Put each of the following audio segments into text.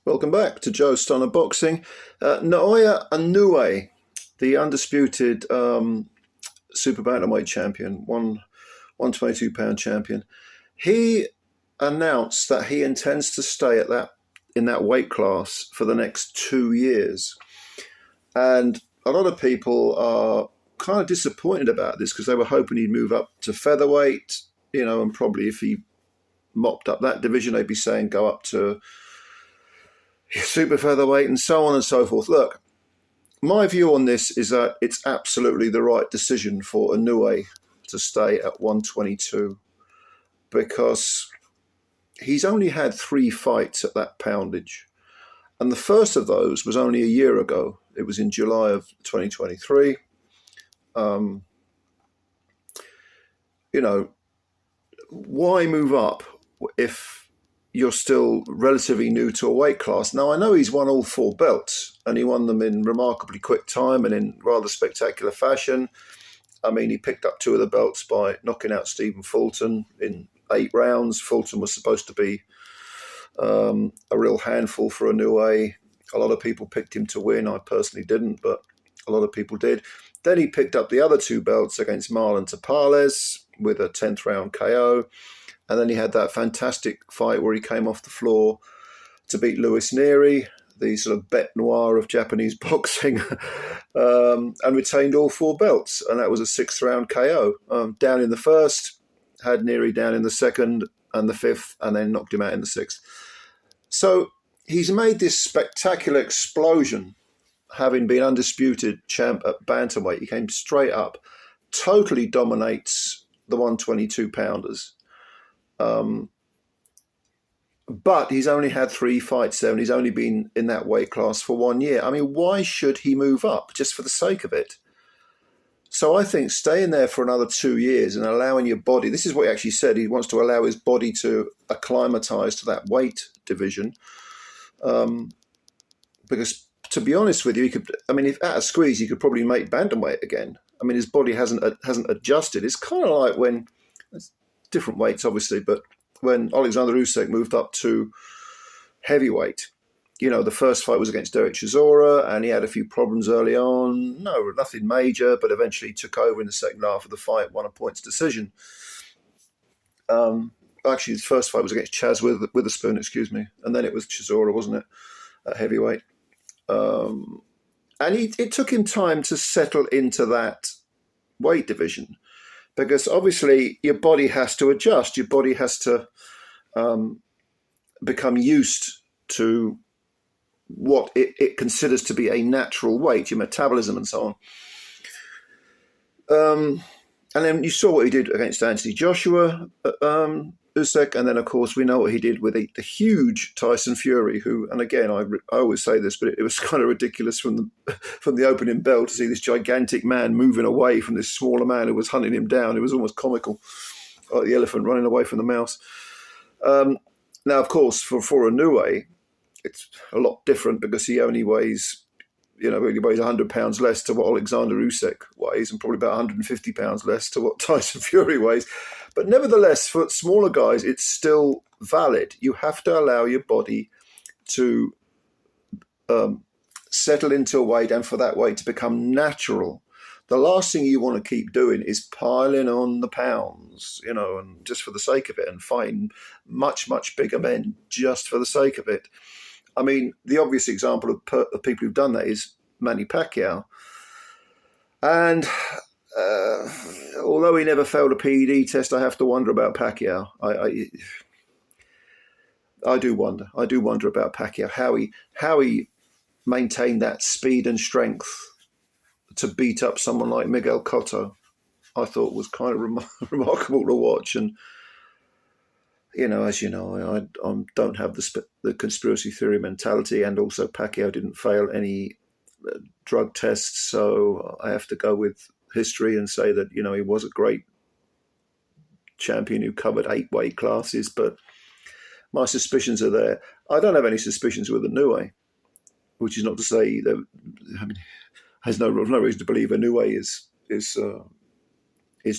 Welcome back to Joe Stunner Boxing. Naoya Inoue, the undisputed super-bantamweight champion, 122-pound champion, he announced that he intends to stay in that weight class for the next 2 years. And a lot of people are kind of disappointed about this because they were hoping he'd move up to featherweight, and probably if he mopped up that division, they'd be saying go up to super featherweight and so on and so forth. Look, my view on this is that it's absolutely the right decision for Inoue to stay at 122 because he's only had 3 fights at that poundage. And the first of those was only a year ago. It was in July of 2023. Why move up if you're still relatively new to a weight class? Now, I know he's won all 4 belts, and he won them in remarkably quick time and in rather spectacular fashion. I mean, he picked up 2 of the belts by knocking out Stephen Fulton in 8 rounds. Fulton was supposed to be a real handful for Inoue. A lot of people picked him to win. I personally didn't, but a lot of people did. Then he picked up the other 2 belts against Marlon Tapales with a 10th round KO. And then he had that fantastic fight where he came off the floor to beat Luis Neri, the sort of bête noire of Japanese boxing, and retained all 4 belts. And that was a 6th round KO. Down in the first, had Neri down in the second and the 5th, and then knocked him out in the 6th. So he's made this spectacular explosion, having been undisputed champ at bantamweight. He came straight up, totally dominates the 122-pounders. But he's only had 3 fights there, and he's only been in that weight class for 1 year. I mean, why should he move up just for the sake of it? So I think staying there for another 2 years and allowing your body, this is what he actually said, he wants to allow his body to acclimatize to that weight division. Because to be honest with you, if at a squeeze, he could probably make bantamweight again. I mean, his body hasn't adjusted. It's kind of like when, different weights obviously, but when Alexander Usyk moved up to heavyweight, the first fight was against Derek Chisora, and he had a few problems early on. No, nothing major, but eventually took over in the second half of the fight, won a points decision. Actually, his first fight was against Chaz Witherspoon, and then it was Chisora, wasn't it, at heavyweight? And it took him time to settle into that weight division, because obviously your body has to adjust. Your body has to become used to what it considers to be a natural weight, your metabolism and so on. And then you saw what he did against Anthony Joshua, Usyk, and then of course we know what he did with the huge Tyson Fury, who, and again I always say this, but it was kind of ridiculous from the opening bell to see this gigantic man moving away from this smaller man who was hunting him down. It was almost comical, like the elephant running away from the mouse. Now, of course, for Inoue, it's a lot different because he only weighs, really weighs 100 pounds less to what Alexander Usyk weighs, and probably about 150 pounds less to what Tyson Fury weighs. But nevertheless, for smaller guys, it's still valid. You have to allow your body to settle into a weight and for that weight to become natural. The last thing you want to keep doing is piling on the pounds, and just for the sake of it, and fighting much, much bigger men just for the sake of it. I mean, the obvious example of people who've done that is Manny Pacquiao. And although he never failed a PED test, I have to wonder about Pacquiao. I do wonder. I do wonder about Pacquiao, how he maintained that speed and strength to beat up someone like Miguel Cotto. I thought was kind of remarkable to watch. And as you know, I don't have the conspiracy theory mentality, and also Pacquiao didn't fail any drug tests, so I have to go with history and say that, he was a great champion who covered 8 weight classes, but my suspicions are there. I don't have any suspicions with Inoue, which is not to say that, has no reason to believe Inoue is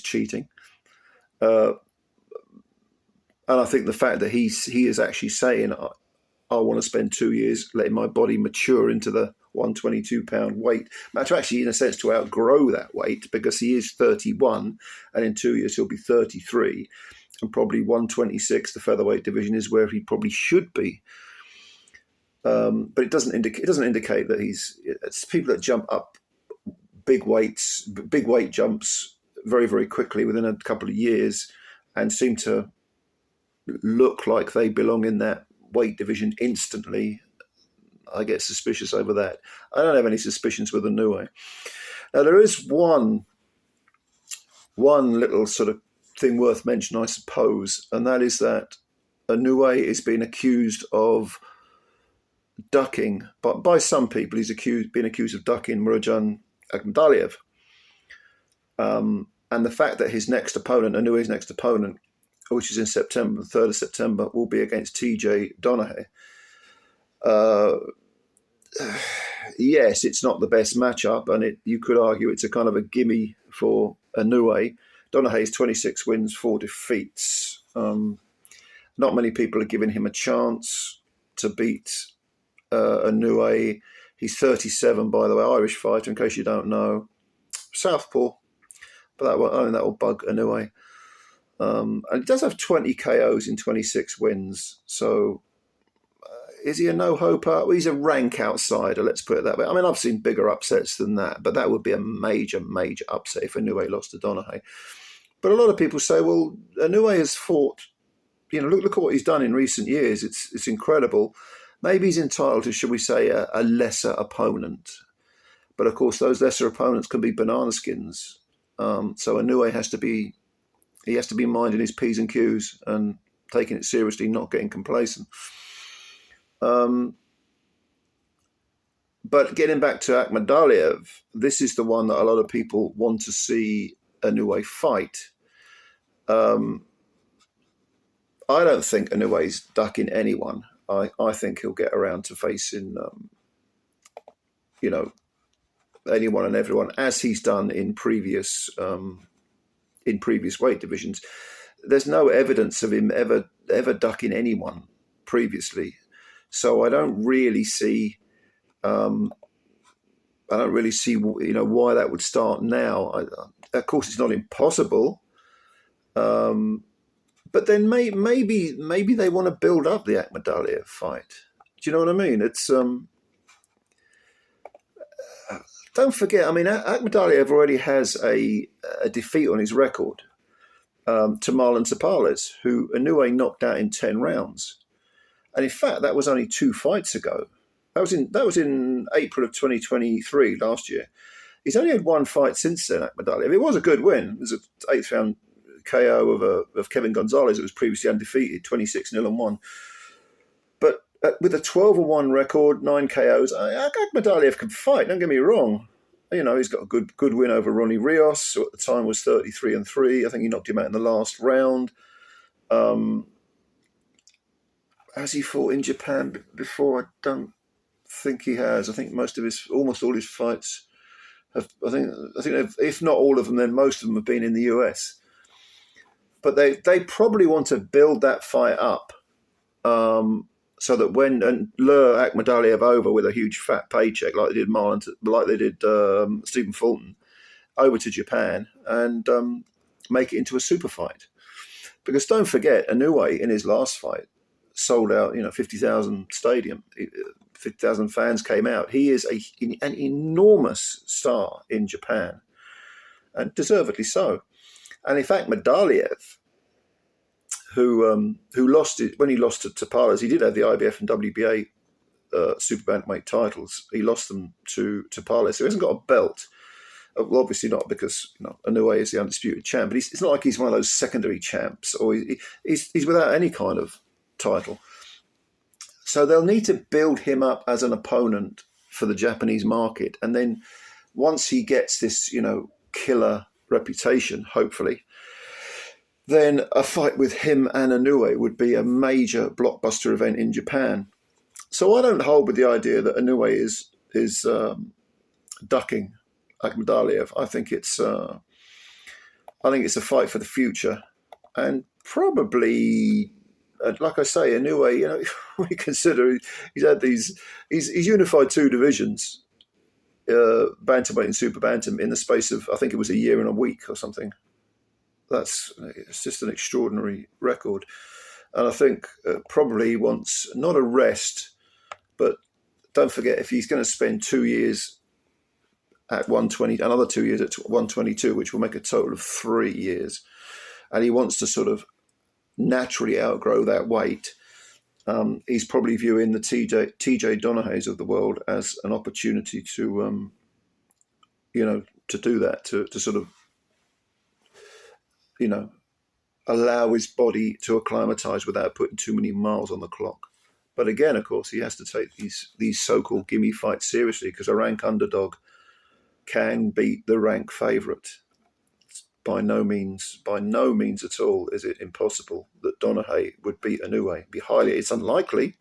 cheating. And I think the fact that he is actually saying, I want to spend 2 years letting my body mature into the 122-pound weight. To actually, in a sense, to outgrow that weight, because he is 31, and in 2 years he'll be 33, and probably 126, the featherweight division, is where he probably should be. But it doesn't indicate that it's people that jump up big weight jumps very, very quickly within a couple of years and seem to look like they belong in that weight division instantly. I get suspicious over that. I don't have any suspicions with Inoue. Now, there is one little sort of thing worth mentioning, I suppose, and that is that Inoue is being accused of ducking, but by some people he's being accused of ducking Murodjan Akhmadaliev. And the fact that his next opponent, Inoue's next opponent, which is in September, the 3rd of September, will be against TJ Donahue. Yes, it's not the best matchup, and you could argue it's a kind of a gimme for Inoue. Donahue's 26 wins, 4 defeats. Not many people are giving him a chance to beat Inoue. He's 37, by the way, Irish fighter, in case you don't know. Southpaw, but that will bug Inoue. And he does have 20 KOs in 26 wins. So is he a no-hoper? Well, he's a rank outsider, let's put it that way. I mean, I've seen bigger upsets than that, but that would be a major, major upset if Inoue lost to Donahue. But a lot of people say, well, Inoue has fought, look at what he's done in recent years. It's incredible. Maybe he's entitled to, should we say, a lesser opponent. But of course, those lesser opponents can be banana skins. So Inoue has to be minding his P's and Q's and taking it seriously, not getting complacent. But getting back to Akhmadaliev, this is the one that a lot of people want to see Inoue fight. I don't think Inoue's ducking anyone. I think he'll get around to facing, anyone and everyone, as he's done in previous weight divisions. There's no evidence of him ever ducking anyone previously, so I don't really see why that would start now. Of course, it's not impossible, but then maybe they want to build up the Akhmadaliev fight. Do you know what I mean? It's don't forget. I mean, Akhmadaliev already has a defeat on his record to Marlon Tapales, who Inoue knocked out in 10 rounds. And in fact, that was only 2 fights ago. That was in April of 2023, last year. He's only had 1 fight since then, Akhmadaliev. It was a good win. It was an 8th round KO of Kevin Gonzalez, who was previously undefeated, 26-0-1. But with a 12-1 record, 9 KOs, Akhmadaliev can fight, don't get me wrong. He's got a good win over Ronnie Rios, who at the time was 33-3. I think he knocked him out in the last round. Has he fought in Japan before? I don't think he has. I think almost all his fights have. I think if not all of them, then most of them have been in the US. But they probably want to build that fight up, so that when lure Akhmadaliev over with a huge fat paycheck, like they did Stephen Fulton, over to Japan and make it into a super fight. Because don't forget, Inoue in his last fight sold out, 50,000 stadium, 50,000 fans came out. He is an enormous star in Japan, and deservedly so. And in fact, Akhmadaliev, who lost it when he lost to Tapales, he did have the IBF and WBA super-bantamweight titles. He lost them to Tapales, so he hasn't got a belt. Well, obviously not, because Inoue is the undisputed champ. But it's not like he's one of those secondary champs, or he's without any kind of title. So they'll need to build him up as an opponent for the Japanese market, and then once he gets this, killer reputation, hopefully, then a fight with him and Inoue would be a major blockbuster event in Japan. So I don't hold with the idea that Inoue is ducking Akhmadaliev. I think it's a fight for the future, and probably like I say, Inoue, you know, we consider he's had he's unified two divisions, bantamweight and super bantam, in the space of, I think it was a year and a week or something. It's just an extraordinary record. And I think probably he wants not a rest, but don't forget, if he's going to spend 2 years at 120, another 2 years at 122, which will make a total of 3 years, and he wants to sort of naturally outgrow that weight, he's probably viewing the TJ Donahue's of the world as an opportunity to, to do that, to sort of, allow his body to acclimatize without putting too many miles on the clock. But again, of course, he has to take these so-called gimme fights seriously, because a rank underdog can beat the rank favourite. By no means at all is it impossible that Donahue's would beat Inoue. It's unlikely,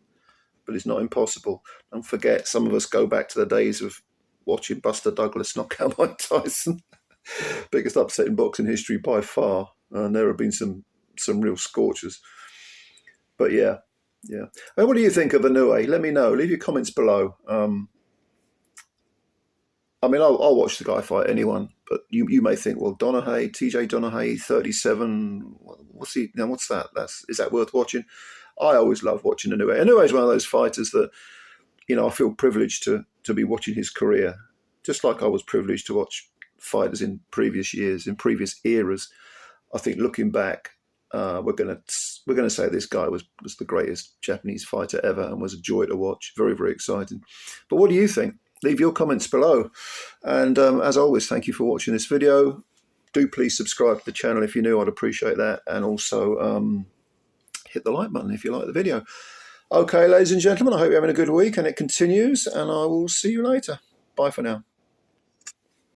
but it's not impossible. Don't forget, some of us go back to the days of watching Buster Douglas knock out Mike Tyson. Biggest upset in boxing history by far. And there have been some real scorchers. But yeah. And what do you think of Inoue? Let me know. Leave your comments below. I mean, I'll watch the guy fight anyone, but you may think, well, TJ Donahue's 37. What's that? Is that worth watching? I always love watching Inoue. Inoue is one of those fighters that, I feel privileged to be watching his career, just like I was privileged to watch fighters in previous years, in previous eras. I think looking back, we're gonna say this guy was the greatest Japanese fighter ever, and was a joy to watch. Very, very exciting. But what do you think? Leave your comments below. And as always, thank you for watching this video. Do please subscribe to the channel if you're new. I'd appreciate that. And also hit the like button if you like the video. Okay, ladies and gentlemen, I hope you're having a good week, and it continues. And I will see you later. Bye for now.